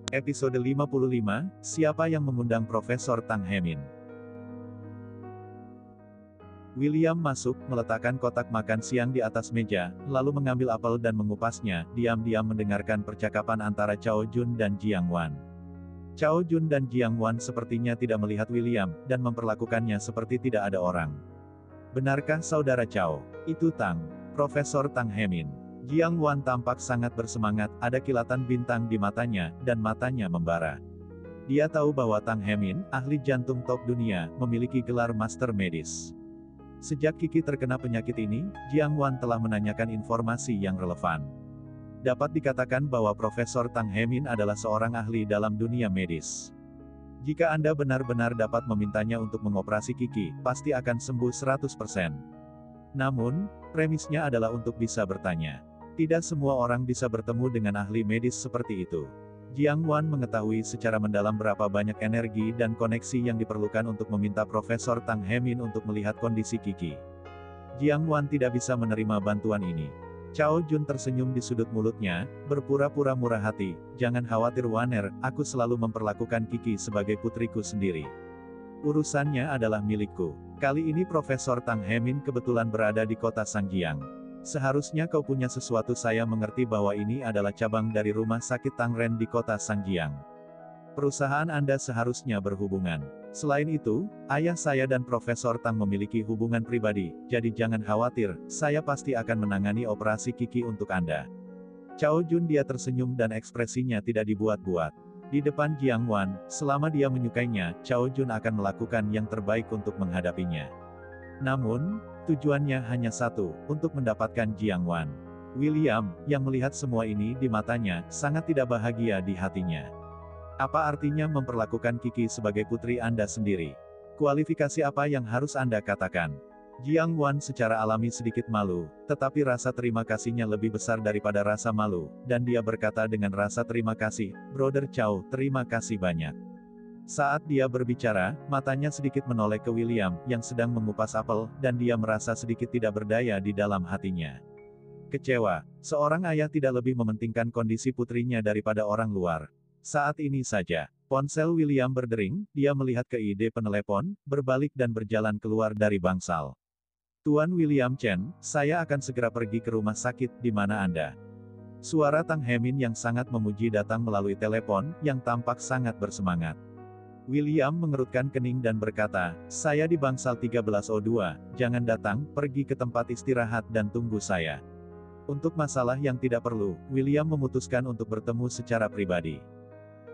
Episode 55, Siapa yang mengundang Profesor Tang Hemin? William masuk, meletakkan kotak makan siang di atas meja, lalu mengambil apel dan mengupasnya, diam-diam mendengarkan percakapan antara Cao Jun dan Jiang Wan. Cao Jun dan Jiang Wan sepertinya tidak melihat William, dan memperlakukannya seperti tidak ada orang. Benarkah saudara Cao? Itu Tang, Profesor Tang Hemin. Jiang Wan tampak sangat bersemangat, ada kilatan bintang di matanya, dan matanya membara. Dia tahu bahwa Tang Hemin, ahli jantung top dunia, memiliki gelar master medis. Sejak Kiki terkena penyakit ini, Jiang Wan telah menanyakan informasi yang relevan. Dapat dikatakan bahwa Profesor Tang Hemin adalah seorang ahli dalam dunia medis. Jika Anda benar-benar dapat memintanya untuk mengoperasi Kiki, pasti akan sembuh 100%. Namun, premisnya adalah untuk bisa bertanya. Tidak semua orang bisa bertemu dengan ahli medis seperti itu. Jiang Wan mengetahui secara mendalam berapa banyak energi dan koneksi yang diperlukan untuk meminta Profesor Tang Hemin untuk melihat kondisi Kiki. Jiang Wan tidak bisa menerima bantuan ini. Cao Jun tersenyum di sudut mulutnya, berpura-pura murah hati, "Jangan khawatir Waner, aku selalu memperlakukan Kiki sebagai putriku sendiri. Urusannya adalah milikku. Kali ini Profesor Tang Hemin kebetulan berada di kota Sangjiang. Seharusnya kau punya sesuatu. Saya mengerti bahwa ini adalah cabang dari rumah sakit Tangren di kota Sangjiang. Perusahaan Anda seharusnya berhubungan. Selain itu, ayah saya dan Profesor Tang memiliki hubungan pribadi, jadi jangan khawatir, saya pasti akan menangani operasi Kiki untuk Anda." Cao Jun dia tersenyum dan ekspresinya tidak dibuat-buat. Di depan Jiang Wan, selama dia menyukainya, Cao Jun akan melakukan yang terbaik untuk menghadapinya. Namun, tujuannya hanya satu, untuk mendapatkan Jiang Wan. William, yang melihat semua ini di matanya, sangat tidak bahagia di hatinya. Apa artinya memperlakukan Kiki sebagai putri Anda sendiri? Kualifikasi apa yang harus Anda katakan? Jiang Wan secara alami sedikit malu, tetapi rasa terima kasihnya lebih besar daripada rasa malu, dan dia berkata dengan rasa terima kasih, "Brother Cao, terima kasih banyak." Saat dia berbicara, matanya sedikit menoleh ke William, yang sedang mengupas apel, dan dia merasa sedikit tidak berdaya di dalam hatinya. Kecewa, seorang ayah tidak lebih mementingkan kondisi putrinya daripada orang luar. Saat ini saja, ponsel William berdering, dia melihat ke ide penelepon, berbalik dan berjalan keluar dari bangsal. "Tuan William Chen, saya akan segera pergi ke rumah sakit, di mana Anda?" Suara Tang Hemin yang sangat memuji datang melalui telepon, yang tampak sangat bersemangat. William mengerutkan kening dan berkata, "Saya di bangsal 1302, jangan datang, pergi ke tempat istirahat dan tunggu saya." Untuk masalah yang tidak perlu, William memutuskan untuk bertemu secara pribadi.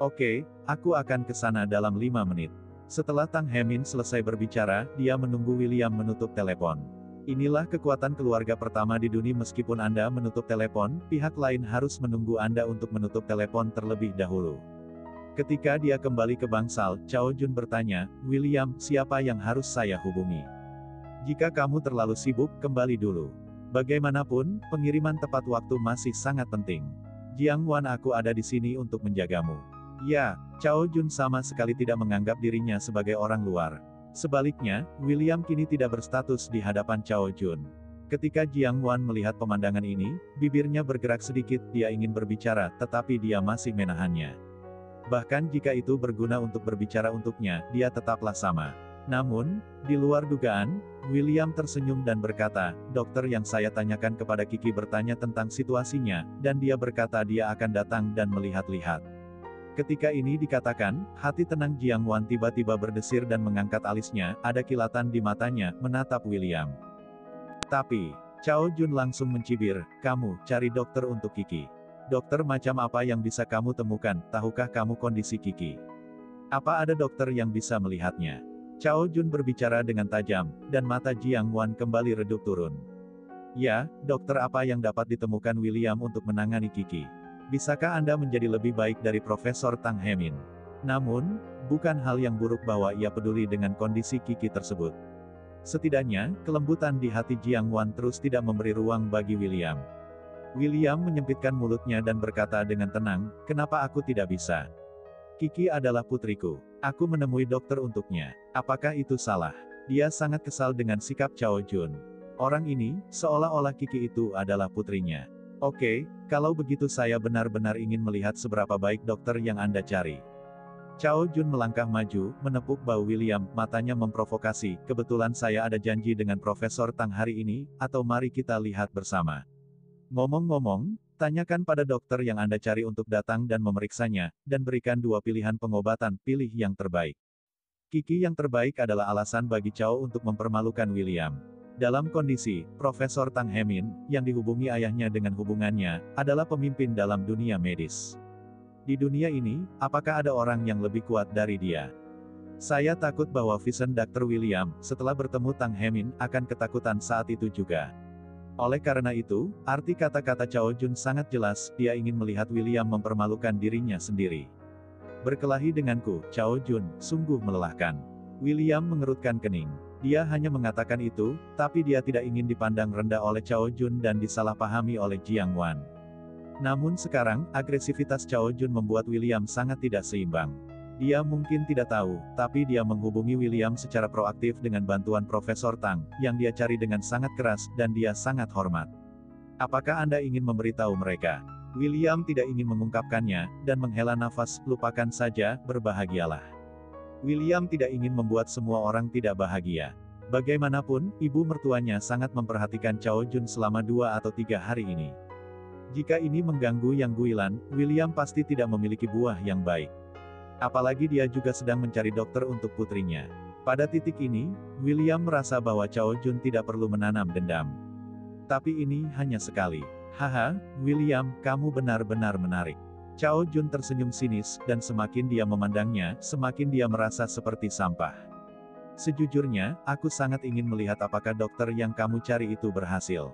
"Oke, aku akan ke sana dalam 5 menit. Setelah Tang Hemin selesai berbicara, dia menunggu William menutup telepon. Inilah kekuatan keluarga pertama di dunia. Meskipun Anda menutup telepon, pihak lain harus menunggu Anda untuk menutup telepon terlebih dahulu. Ketika dia kembali ke bangsal, Cao Jun bertanya, "William, siapa yang harus saya hubungi?" "Jika kamu terlalu sibuk, kembali dulu. Bagaimanapun, pengiriman tepat waktu masih sangat penting. Jiang Wan, aku ada di sini untuk menjagamu." Ya, Cao Jun sama sekali tidak menganggap dirinya sebagai orang luar. Sebaliknya, William kini tidak berstatus di hadapan Cao Jun. Ketika Jiang Wan melihat pemandangan ini, bibirnya bergerak sedikit, dia ingin berbicara, tetapi dia masih menahannya. Bahkan jika itu berguna untuk berbicara untuknya, dia tetaplah sama. Namun, di luar dugaan, William tersenyum dan berkata, "Dokter yang saya tanyakan kepada Kiki bertanya tentang situasinya, dan dia berkata dia akan datang dan melihat-lihat." Ketika ini dikatakan, hati tenang Jiang Wan tiba-tiba berdesir dan mengangkat alisnya, ada kilatan di matanya, menatap William. Tapi, Cao Jun langsung mencibir, "Kamu, cari dokter untuk Kiki. Dokter macam apa yang bisa kamu temukan? Tahukah kamu kondisi Kiki? Apa ada dokter yang bisa melihatnya?" Cao Jun berbicara dengan tajam, dan mata Jiang Wan kembali redup turun. "Ya, dokter apa yang dapat ditemukan William untuk menangani Kiki? Bisakah Anda menjadi lebih baik dari Profesor Tang Hemin?" Namun, bukan hal yang buruk bahwa ia peduli dengan kondisi Kiki tersebut. Setidaknya, kelembutan di hati Jiang Wan terus tidak memberi ruang bagi William. William menyempitkan mulutnya dan berkata dengan tenang, "Kenapa aku tidak bisa? Kiki adalah putriku. Aku menemui dokter untuknya. Apakah itu salah?" Dia sangat kesal dengan sikap Cao Jun. Orang ini, seolah-olah Kiki itu adalah putrinya. Oke, kalau begitu saya benar-benar ingin melihat seberapa baik dokter yang Anda cari. Chao Jun melangkah maju, menepuk bahu William, matanya memprovokasi, kebetulan saya ada janji dengan Profesor Tang hari ini, atau mari kita lihat bersama. Ngomong-ngomong, tanyakan pada dokter yang Anda cari untuk datang dan memeriksanya, dan berikan dua pilihan pengobatan, pilih yang terbaik. Kiki yang terbaik adalah alasan bagi Chao untuk mempermalukan William. Dalam kondisi, Profesor Tang Hemin, yang dihubungi ayahnya dengan hubungannya, adalah pemimpin dalam dunia medis. Di dunia ini, apakah ada orang yang lebih kuat dari dia? Saya takut bahwa Vision Dr. William, setelah bertemu Tang Hemin, akan ketakutan saat itu juga. Oleh karena itu, arti kata-kata Chao Jun sangat jelas, dia ingin melihat William mempermalukan dirinya sendiri. Berkelahi denganku, Chao Jun, sungguh melelahkan. William mengerutkan kening. Dia hanya mengatakan itu, tapi dia tidak ingin dipandang rendah oleh Chao Jun dan disalahpahami oleh Jiang Wan. Namun sekarang, agresivitas Chao Jun membuat William sangat tidak seimbang. Dia mungkin tidak tahu, tapi dia menghubungi William secara proaktif dengan bantuan Profesor Tang, yang dia cari dengan sangat keras, dan dia sangat hormat. Apakah Anda ingin memberitahu mereka? William tidak ingin mengungkapkannya, dan menghela nafas, lupakan saja, berbahagialah. William tidak ingin membuat semua orang tidak bahagia. Bagaimanapun, ibu mertuanya sangat memperhatikan Chao Jun selama 2 atau 3 hari ini. Jika ini mengganggu Yang Guilan, William pasti tidak memiliki buah yang baik. Apalagi dia juga sedang mencari dokter untuk putrinya. Pada titik ini, William merasa bahwa Chao Jun tidak perlu menanam dendam. Tapi ini hanya sekali. Haha, William, kamu benar-benar menarik. Chao Jun tersenyum sinis, dan semakin dia memandangnya, semakin dia merasa seperti sampah. Sejujurnya, aku sangat ingin melihat apakah dokter yang kamu cari itu berhasil.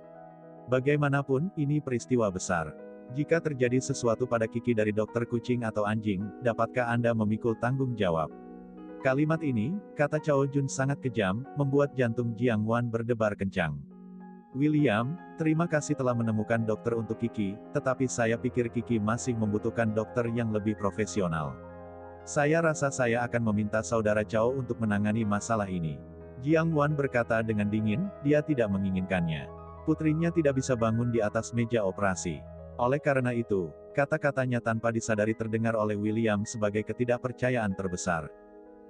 Bagaimanapun, ini peristiwa besar. Jika terjadi sesuatu pada Kiki dari dokter kucing atau anjing, dapatkah Anda memikul tanggung jawab? Kalimat ini, kata Chao Jun sangat kejam, membuat jantung Jiang Wan berdebar kencang. William, terima kasih telah menemukan dokter untuk Kiki, tetapi saya pikir Kiki masih membutuhkan dokter yang lebih profesional. Saya rasa saya akan meminta saudara Chao untuk menangani masalah ini. Jiang Wan berkata dengan dingin, dia tidak menginginkannya. Putrinya tidak bisa bangun di atas meja operasi. Oleh karena itu, kata-katanya tanpa disadari terdengar oleh William sebagai ketidakpercayaan terbesar.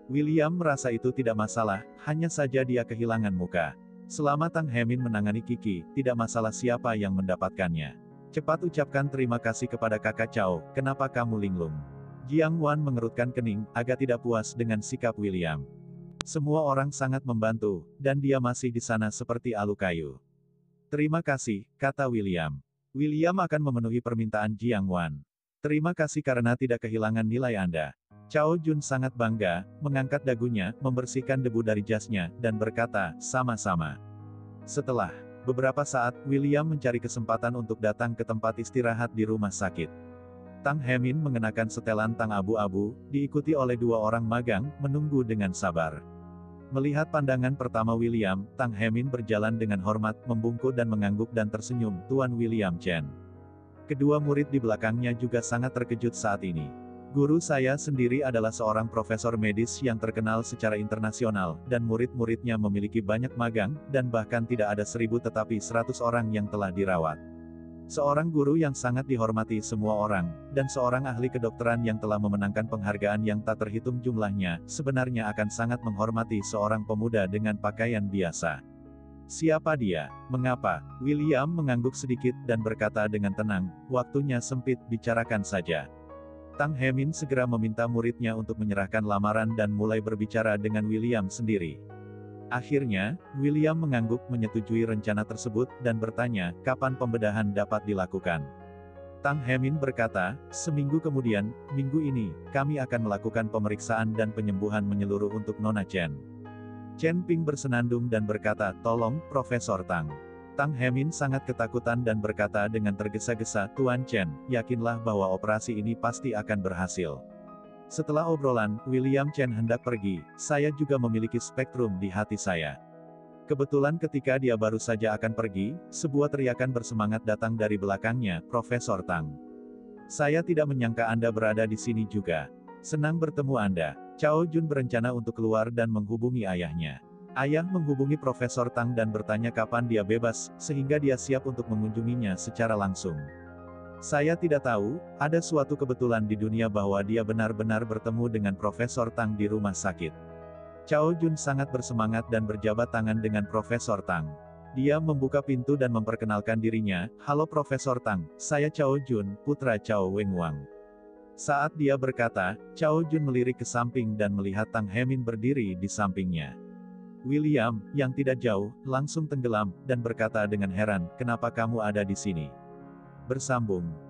William merasa itu tidak masalah, hanya saja dia kehilangan muka. Selama Tang Hemin menangani Kiki, tidak masalah siapa yang mendapatkannya. Cepat ucapkan terima kasih kepada kakak Chao, kenapa kamu linglung? Jiang Wan mengerutkan kening, agak tidak puas dengan sikap William. Semua orang sangat membantu, dan dia masih di sana seperti alu kayu. Terima kasih, kata William. William akan memenuhi permintaan Jiang Wan. Terima kasih karena tidak kehilangan nilai Anda. Chao Jun sangat bangga, mengangkat dagunya, membersihkan debu dari jasnya, dan berkata, sama-sama. Setelah beberapa saat, William mencari kesempatan untuk datang ke tempat istirahat di rumah sakit. Tang Hemin mengenakan setelan tang abu-abu, diikuti oleh 2 orang magang, menunggu dengan sabar. Melihat pandangan pertama William, Tang Hemin berjalan dengan hormat, membungkuk dan mengangguk dan tersenyum, Tuan William Chen. Kedua murid di belakangnya juga sangat terkejut saat ini. Guru saya sendiri adalah seorang profesor medis yang terkenal secara internasional, dan murid-muridnya memiliki banyak magang, dan bahkan tidak ada 1000 tetapi 100 orang yang telah dirawat. Seorang guru yang sangat dihormati semua orang, dan seorang ahli kedokteran yang telah memenangkan penghargaan yang tak terhitung jumlahnya, sebenarnya akan sangat menghormati seorang pemuda dengan pakaian biasa. Siapa dia? Mengapa? William mengangguk sedikit dan berkata dengan tenang, waktunya sempit, bicarakan saja. Tang Hemin segera meminta muridnya untuk menyerahkan lamaran dan mulai berbicara dengan William sendiri. Akhirnya, William mengangguk menyetujui rencana tersebut, dan bertanya, kapan pembedahan dapat dilakukan. Tang Hemin berkata, seminggu kemudian, minggu ini, kami akan melakukan pemeriksaan dan penyembuhan menyeluruh untuk Nona Chen. Chen Ping bersenandung dan berkata, tolong, Profesor Tang. Tang Hemin sangat ketakutan dan berkata dengan tergesa-gesa, Tuan Chen, yakinlah bahwa operasi ini pasti akan berhasil. Setelah obrolan, William Chen hendak pergi, saya juga memiliki spektrum di hati saya. Kebetulan ketika dia baru saja akan pergi, sebuah teriakan bersemangat datang dari belakangnya, Profesor Tang. Saya tidak menyangka Anda berada di sini juga. Senang bertemu Anda. Chao Jun berencana untuk keluar dan menghubungi ayahnya. Ayah menghubungi Profesor Tang dan bertanya kapan dia bebas, sehingga dia siap untuk mengunjunginya secara langsung. Saya tidak tahu, ada suatu kebetulan di dunia bahwa dia benar-benar bertemu dengan Profesor Tang di rumah sakit. Cao Jun sangat bersemangat dan berjabat tangan dengan Profesor Tang. Dia membuka pintu dan memperkenalkan dirinya, "Halo Profesor Tang, saya Cao Jun, putra Cao Wengwang." Saat dia berkata, Cao Jun melirik ke samping dan melihat Tang Hemin berdiri di sampingnya. William, yang tidak jauh, langsung tenggelam, dan berkata dengan heran, "Kenapa kamu ada di sini?" Bersambung.